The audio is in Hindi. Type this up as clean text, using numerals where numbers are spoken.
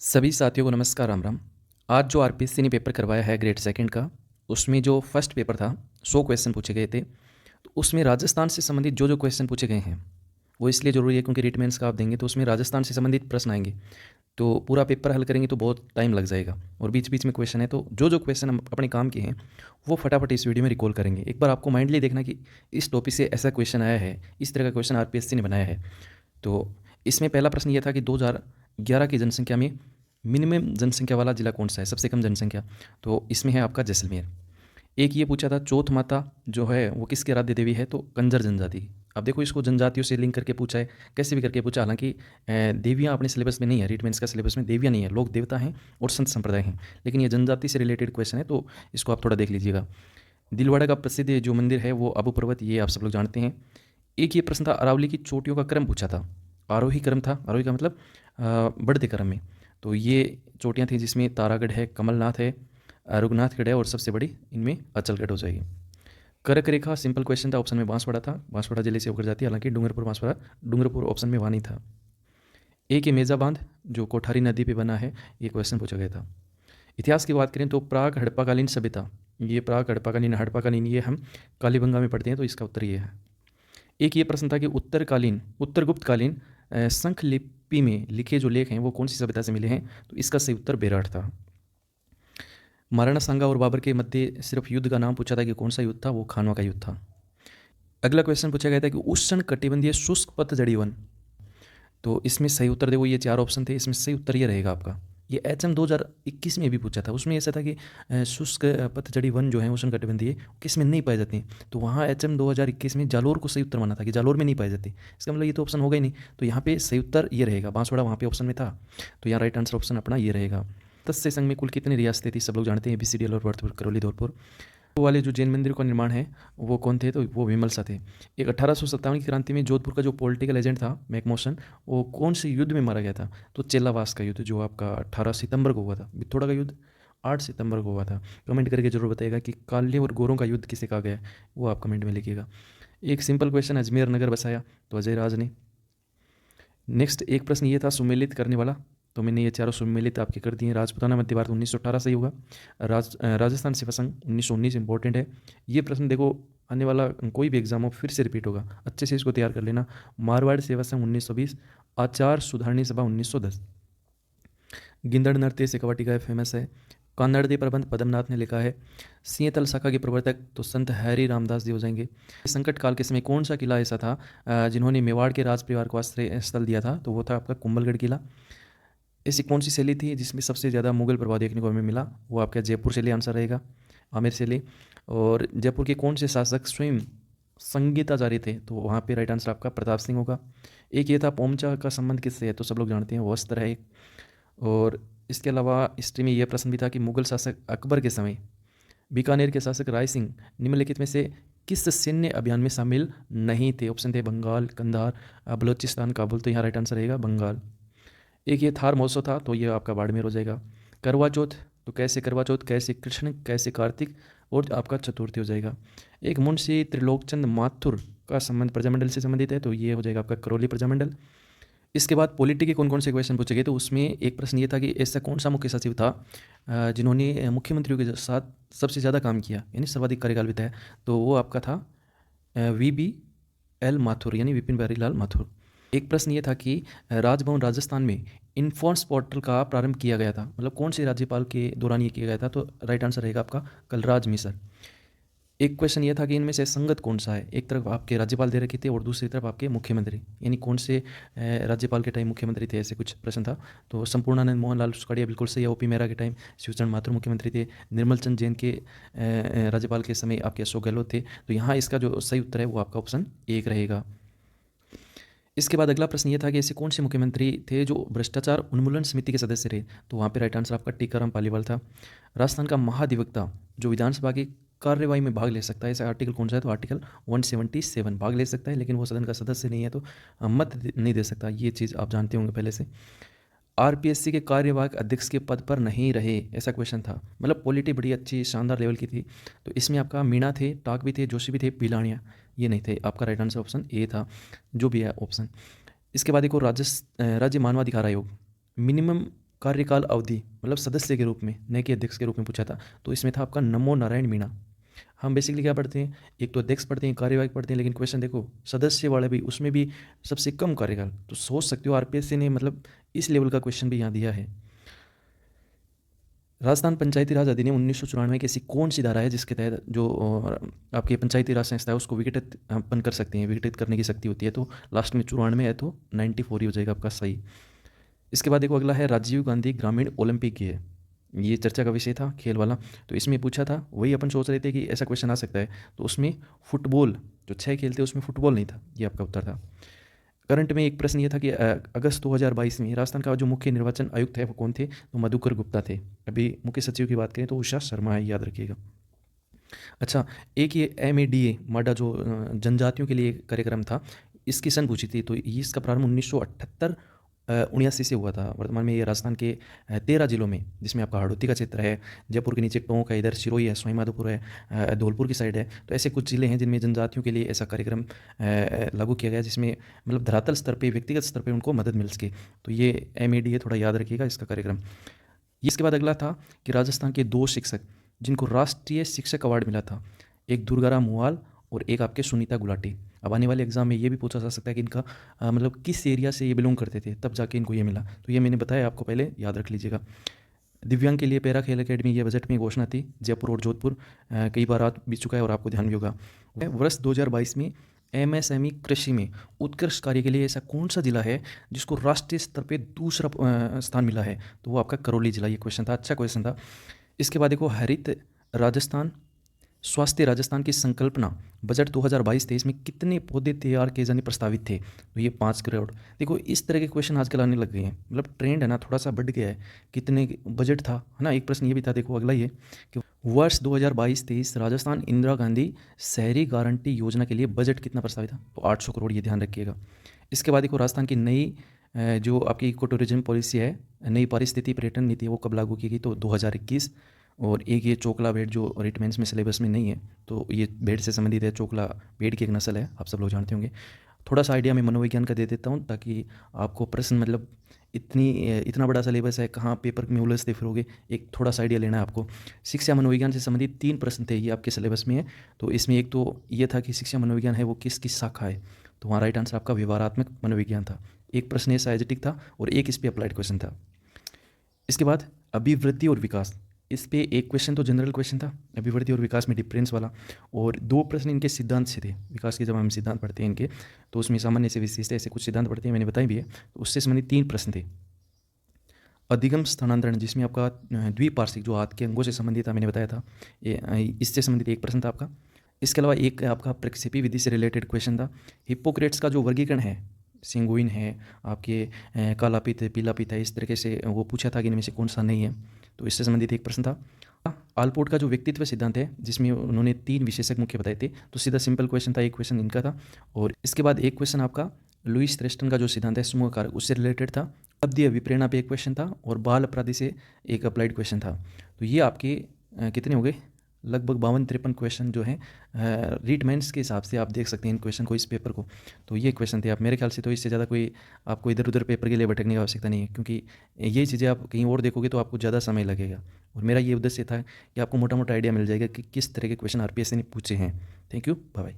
सभी साथियों को नमस्कार, राम राम। आज जो आरपीएससी ने पेपर करवाया है ग्रेड सेकंड का, उसमें जो फर्स्ट पेपर था 100 क्वेश्चन पूछे गए थे। तो उसमें राजस्थान से संबंधित जो जो क्वेश्चन पूछे गए हैं वो इसलिए ज़रूरी है क्योंकि रिट मेंस का आप देंगे तो उसमें राजस्थान से संबंधित प्रश्न आएंगे। तो पूरा पेपर हल करेंगे तो बहुत टाइम लग जाएगा और बीच बीच में क्वेश्चन है, तो जो जो क्वेश्चन हम अपने काम के हैं वो फटाफट इस वीडियो में रिकॉल करेंगे। एक बार आपको माइंडली देखना कि इस टॉपिक से ऐसा क्वेश्चन आया है, इस तरह का क्वेश्चन आरपीएससी ने बनाया है। तो इसमें पहला प्रश्न ये था कि 2011 की जनसंख्या में मिनिमम जनसंख्या वाला जिला कौन सा है, सबसे कम जनसंख्या। तो इसमें है आपका जैसलमेर। एक ये पूछा था चौथ माता जो है वो किसकी आराध्य देवी है, तो कंजर जनजाति की। अब देखो इसको जनजातियों से लिंक करके पूछा है, कैसे भी करके पूछा। हालांकि देवियाँ अपने सिलेबस में नहीं है, रीट मेंस का सिलेबस में देवियाँ नहीं है, लोग देवता हैं और संत संप्रदाय हैं। लेकिन ये जनजाति से रिलेटेड क्वेश्चन है तो इसको आप थोड़ा देख लीजिएगा। दिलवाड़ा का प्रसिद्ध जो मंदिर है वो अबू पर्वत, ये आप सब लोग जानते हैं। एक ये प्रश्न था अरावली की चोटियों का क्रम पूछा था। आरोही क्रम था, आरोही का मतलब बढ़ते क्रम में। तो ये चोटियाँ थी जिसमें तारागढ़ है, कमलनाथ है, रघुनाथगढ़ है और सबसे बड़ी इनमें अचलगढ़ हो जाएगी। कर्क रेखा सिंपल क्वेश्चन था, ऑप्शन में बांसवाड़ा था, बांसवाड़ा जिले से होकर जाती है। हालांकि डूंगरपुर बांसवाड़ा, डूंगरपुर ऑप्शन में वहाँ नहीं था। एक ये मेजा बांध जो कोठारी नदी पे बना है, ये क्वेश्चन पूछा गया था। इतिहास की बात करें तो प्राग हड़प्पाकालीन सभ्यता, ये प्राग हड़प्पाकालीन ये हम कालीबंगा में पढ़ते हैं, तो इसका उत्तर ये है। एक ये प्रश्न था कि उत्तरगुप्तकालीन संख लिपि में लिखे जो लेख हैं वो कौन सी सभ्यता से मिले हैं, तो इसका सही उत्तर बेराट था। महाराणा सांगा और बाबर के मध्य सिर्फ युद्ध का नाम पूछा था कि कौन सा युद्ध था, वो खानवा का युद्ध था। अगला क्वेश्चन पूछा गया था कि उष्ण कटिबंधीय शुष्क पतझड़ी वन, तो इसमें सही उत्तर देखो, ये 4 ऑप्शन थे, इसमें सही उत्तर ये रहेगा आपका। ये HM 2021 में भी पूछा था, उसमें ऐसा था कि शुष्क पतझड़ी वन जो है उष्णकटिबंधीय किस में नहीं पाए जाते हैं। तो वहाँ HM 2021 में जालोर को सही उत्तर माना था कि जालोर में नहीं पाए जाते। इसका मतलब ये तो ऑप्शन होगा ही नहीं, तो यहाँ पे सही उत्तर ये रहेगा। बांसवाड़ा वहाँ पे ऑप्शन में था, तो यहाँ राइट आंसर ऑप्शन अपना ये रहेगा। तत्स्य संघ में कुल कितनी रियासतें थी, सब लोग जानते हैं, ABCD और भरतपुर, करौली, धौलपुर। वो वाले जो जैन मंदिर का निर्माण है वो कौन थे, तो वो विमलसा थे। एक 1857 की क्रांति में जोधपुर का जो पॉलिटिकल एजेंट था मैकमोशन, वो कौन से युद्ध में मारा गया था, तो चेलावास का युद्ध जो आपका 18 सितंबर को हुआ था। बिथोड़ा का युद्ध 8 सितंबर को हुआ था। कमेंट करके जरूर बताइएगा कि काले और गोरों का युद्ध किसे कहा गया है, वो आप कमेंट में लिखिएगा। एक सिंपल क्वेश्चन, अजमेर नगर बसाया तो अजय राज ने। नेक्स्ट एक प्रश्न ये था सुमेलित करने वाला, तो मैंने ये चारों सुमेलित आपके कर दिए। राजपूताना मध्य भारत 1918 सही होगा। राजस्थान सेवा संघ 1919 इंपॉर्टेंट है। ये प्रश्न देखो आने वाला कोई भी एग्जाम हो फिर से रिपीट होगा, अच्छे से इसको तैयार कर लेना। मारवाड़ सेवा संघ 1920, आचार सुधारणी सभा 1910। गिंदड़ नृत्य शेखावाटी फेमस है। कान्नाडा प्रबंध पद्मनाथ ने लिखा है। सिंहतल शाखा के प्रवर्तक तो संत हैरी रामदास जी हो जाएंगे। संकट काल के समय कौन सा किला ऐसा था जिन्होंने मेवाड़ के राज परिवार को आश्रय स्थल दिया था, तो वो था आपका कुंभलगढ़ किला। ऐसी कौन सी शैली थी जिसमें सबसे ज़्यादा मुगल प्रभाव देखने को हमें मिला, वो आपका जयपुर शैली आंसर रहेगा, आमेर शैली। और जयपुर के कौन से शासक स्वयं संगीताचार्य थे, तो वहाँ पे राइट आंसर आपका प्रताप सिंह होगा। एक ये था पोमचा का संबंध किससे है, तो सब लोग जानते हैं वो अस्त्र है एक। और इसके अलावा हिस्ट्री में यह प्रश्न भी था कि मुगल शासक अकबर के समय बीकानेर के शासक राय सिंह निम्नलिखित में से किस सैन्य अभियान में शामिल नहीं थे। ऑप्शन थे बंगाल, कंधार, बलोचिस्तान, काबुल, तो यहाँ राइट आंसर रहेगा बंगाल। एक ये थार महोत्सव था, तो ये आपका बाड़मेर हो जाएगा। करवा चौथ, तो कैसे करवा चौथ, कैसे कृष्ण, कैसे कार्तिक, और आपका चतुर्थी हो जाएगा। एक मुंशी त्रिलोकचंद माथुर का संबंध प्रजामंडल से संबंधित है, तो ये हो जाएगा आपका करौली प्रजामंडल। इसके बाद पॉलिटी के कौन कौन से क्वेश्चन पूछे गए, तो उसमें एक प्रश्न ये था कि ऐसा कौन सा मुख्य सचिव था जिन्होंने मुख्यमंत्रियों के साथ सबसे ज़्यादा काम किया, यानी सर्वाधिक कार्यकाल बिताया, तो वो आपका था VBL माथुर, यानी विपिन बिहारी माथुर। एक प्रश्न ये था कि राजभवन राजस्थान में इन्फॉर्म्स पोर्टल का प्रारंभ किया गया था, मतलब कौन से राज्यपाल के दौरान ये किया गया था, तो राइट आंसर रहेगा आपका कलराज मिश्र। एक क्वेश्चन ये था कि इनमें से संगत कौन सा है, एक तरफ आपके राज्यपाल दे रखे थे और दूसरी तरफ आपके मुख्यमंत्री, यानी कौन से राज्यपाल के टाइम मुख्यमंत्री थे, ऐसे कुछ प्रश्न था। तो संपूर्णानंद मोहनलाल सुखाड़िया बिल्कुल सही है। OP मेहरा के टाइम शिवचरण माथुर मुख्यमंत्री थे। निर्मल चंद जैन के राज्यपाल के समय आपके अशोक गहलोत थे। तो यहाँ इसका जो सही उत्तर है वो आपका ऑप्शन 1 रहेगा। इसके बाद अगला प्रश्न ये था कि ऐसे कौन से मुख्यमंत्री थे जो भ्रष्टाचार उन्मूलन समिति के सदस्य रहे, तो वहाँ पे राइट आंसर आपका टीकाराम पालीवाल था। राजस्थान का महाधिवक्ता जो विधानसभा की कार्यवाही में भाग ले सकता है, ऐसा आर्टिकल कौन सा है, तो आर्टिकल 177 भाग ले सकता है, लेकिन वो सदन का सदस्य नहीं है, तो मत नहीं दे सकता। ये चीज़ आप जानते होंगे पहले से। RPSC के कार्यवाहक अध्यक्ष के पद पर नहीं रहे, ऐसा क्वेश्चन था, मतलब पॉलिटी बड़ी अच्छी शानदार लेवल की थी। तो इसमें आपका मीणा थे, टाक भी थे, जोशी भी थे, पिलानिया ये नहीं थे। आपका राइट आंसर ऑप्शन A था, जो भी है ऑप्शन। इसके बाद देखो राज्य मानवाधिकार आयोग मिनिमम कार्यकाल अवधि मतलब सदस्य के रूप में, न कि अध्यक्ष के रूप में पूछा था। तो इसमें था आपका नमो नारायण मीणा। हम बेसिकली क्या पढ़ते हैं, एक तो अध्यक्ष पढ़ते हैं, कार्यवाहक पढ़ते हैं, लेकिन क्वेश्चन देखो सदस्य वाले भी, उसमें भी सबसे कम कार्यकाल। तो सोच सकते हो आरपीएससी ने मतलब इस लेवल का क्वेश्चन भी यहाँ दिया है। राजस्थान पंचायती राज अधिनियम 1994 की ऐसी कौन सी धारा है जिसके तहत जो आपकी पंचायती राज संस्था है उसको विघटित अपन कर सकते हैं, विघटित करने की शक्ति होती है। तो लास्ट में 94 है, तो 94 ही हो जाएगा आपका सही। इसके बाद देखो अगला है राजीव गांधी ग्रामीण ओलंपिक की है, ये चर्चा का विषय था खेल वाला। तो इसमें पूछा था, वही अपन सोच रहे थे कि ऐसा क्वेश्चन आ सकता है। तो उसमें फुटबॉल जो 6 खेल थे उसमें फुटबॉल नहीं था, ये आपका उत्तर था। करंट में एक प्रश्न ये था कि अगस्त 2022 में राजस्थान का जो मुख्य निर्वाचन आयुक्त है वो कौन थे, तो मधुकर गुप्ता थे। अभी मुख्य सचिव की बात करें तो उषा शर्मा है, याद रखिएगा। अच्छा, एक ये MADA माडा जो जनजातियों के लिए कार्यक्रम था, इसकी सन पूछी थी। तो ये इसका प्रारंभ 1978 79 से हुआ था। वर्तमान में ये राजस्थान के 13 जिलों में, जिसमें आपका हाड़ौती का क्षेत्र है, जयपुर के नीचे टोंक है, इधर सिरोही है, सवाई माधोपुर है, धौलपुर की साइड है। तो ऐसे कुछ ज़िले हैं जिनमें जनजातियों के लिए ऐसा कार्यक्रम लागू किया गया, जिसमें मतलब धरातल स्तर पे, व्यक्तिगत स्तर पे उनको मदद मिल सके। तो ये MADA थोड़ा याद रखिएगा इसका कार्यक्रम। इसके बाद अगला था कि राजस्थान के 2 शिक्षक जिनको राष्ट्रीय शिक्षक अवार्ड मिला था, एक दुर्गाराम मुआल और एक आपके सुनीता गुलाटी। अब आने वाले एग्जाम में ये भी पूछा जा सकता है कि इनका मतलब किस एरिया से ये बिलोंग करते थे, तब जाके इनको ये मिला। तो ये मैंने बताया आपको, पहले याद रख लीजिएगा। दिव्यांग के लिए पैरा खेल अकेडमी, ये बजट में घोषणा थी, जयपुर और जोधपुर कई बार आ बीत चुका है और आपको ध्यान भी होगा। वर्ष 2022 में MSME कृषि में उत्कृष्ट कार्य के लिए ऐसा कौन सा जिला है जिसको राष्ट्रीय स्तर पे दूसरा स्थान मिला है, तो वो आपका करौली जिला। ये क्वेश्चन था, अच्छा क्वेश्चन था। इसके बाद देखो हरित राजस्थान, स्वास्थ्य राजस्थान की संकल्पना बजट 2022-23 में कितने पौधे तैयार किए जाने प्रस्तावित थे, तो ये 5 करोड़। देखो इस तरह के क्वेश्चन आजकल आने लग गए हैं, मतलब ट्रेंड है ना, थोड़ा सा बढ़ गया है। कितने बजट था, है ना। एक प्रश्न ये भी था, देखो अगला ये कि वर्ष 2022-23 राजस्थान इंदिरा गांधी शहरी गारंटी योजना के लिए बजट कितना प्रस्तावित था, तो 800 करोड़, ये ध्यान रखिएगा। इसके बाद देखो राजस्थान की नई जो आपकी इको टूरिज्म पॉलिसी है, नई पारिस्थितिकी पर्यटन नीति है, वो कब लागू की गई, तो 2021। और एक ये चोकला भेड़ जो रिटमेंट्स में सिलेबस में नहीं है, तो ये भेड़ से संबंधित है। चोकला भेड़ की एक नस्ल है, आप सब लोग जानते होंगे। थोड़ा सा आइडिया मैं मनोविज्ञान का दे देता हूँ ताकि आपको प्रश्न मतलब इतना बड़ा सिलेबस है, कहाँ पेपर में उलझते फिरोगे, एक थोड़ा सा आइडिया लेना है आपको। शिक्षा मनोविज्ञान से संबंधित 3 प्रश्न थे, ये आपके सिलेबस में है। तो इसमें एक तो ये था कि शिक्षा मनोविज्ञान है वो किस किस शाखा है, तो वहाँ राइट आंसर आपका व्यवहारात्मक मनोविज्ञान था। एक प्रश्न ये साइजेटिक था और एक इस पर अप्लाइड क्वेश्चन था। इसके बाद अभिवृद्धि और विकास, इस पे एक क्वेश्चन तो जनरल क्वेश्चन था, अभिवृद्धि और विकास में डिफरेंस वाला, और 2 प्रश्न इनके सिद्धांत से थे। विकास के जब हम सिद्धांत पढ़ते हैं इनके, तो उसमें सामान्य से विशिष्ट ऐसे कुछ सिद्धांत पढ़ते हैं, मैंने बताई भी है। तो उससे संबंधित 3 प्रश्न थे। अधिगम स्थानांतरण, जिसमें आपका द्विपार्श्विक जो हाथ के अंगों से संबंधित था, मैंने बताया था, इससे संबंधित एक प्रश्न था आपका। इसके अलावा एक आपका प्रक्षेपी विधि से रिलेटेड क्वेश्चन था। हिप्पोक्रेट्स का जो वर्गीकरण है, सिंगुइन है, आपके काला पित्त है, पीला पित्त है, इस तरीके से वो पूछा था कि इनमें से कौन सा नहीं है, तो इससे संबंधित एक प्रश्न था। आलपोर्ट का जो व्यक्तित्व सिद्धांत है, जिसमें उन्होंने 3 विशेषक मुख्य बताए थे, तो सीधा सिंपल क्वेश्चन था, एक क्वेश्चन इनका था। और इसके बाद एक क्वेश्चन आपका लुईस थ्रेस्टन का जो सिद्धांत है समूह कारक, उससे रिलेटेड था। अद्य विप्रेरणा पे एक क्वेश्चन था और बाल अपराधी से एक अप्लाइड क्वेश्चन था। तो ये आपके कितने हो गए, लगभग 52-53 क्वेश्चन जो हैं रीट मेंस के हिसाब से आप देख सकते हैं इन क्वेश्चन को, इस पेपर को। तो ये क्वेश्चन थे आप, मेरे ख्याल से तो इससे ज़्यादा कोई आपको इधर उधर पेपर के लिए भटकने की आवश्यकता नहीं है, क्योंकि ये चीज़ें आप कहीं और देखोगे तो आपको ज़्यादा समय लगेगा। और मेरा ये उद्देश्य था कि आपको मोटा मोटा आइडिया मिल जाएगा कि किस तरह के क्वेश्चन आरपीएससी ने पूछे हैं। Thank you, bye bye.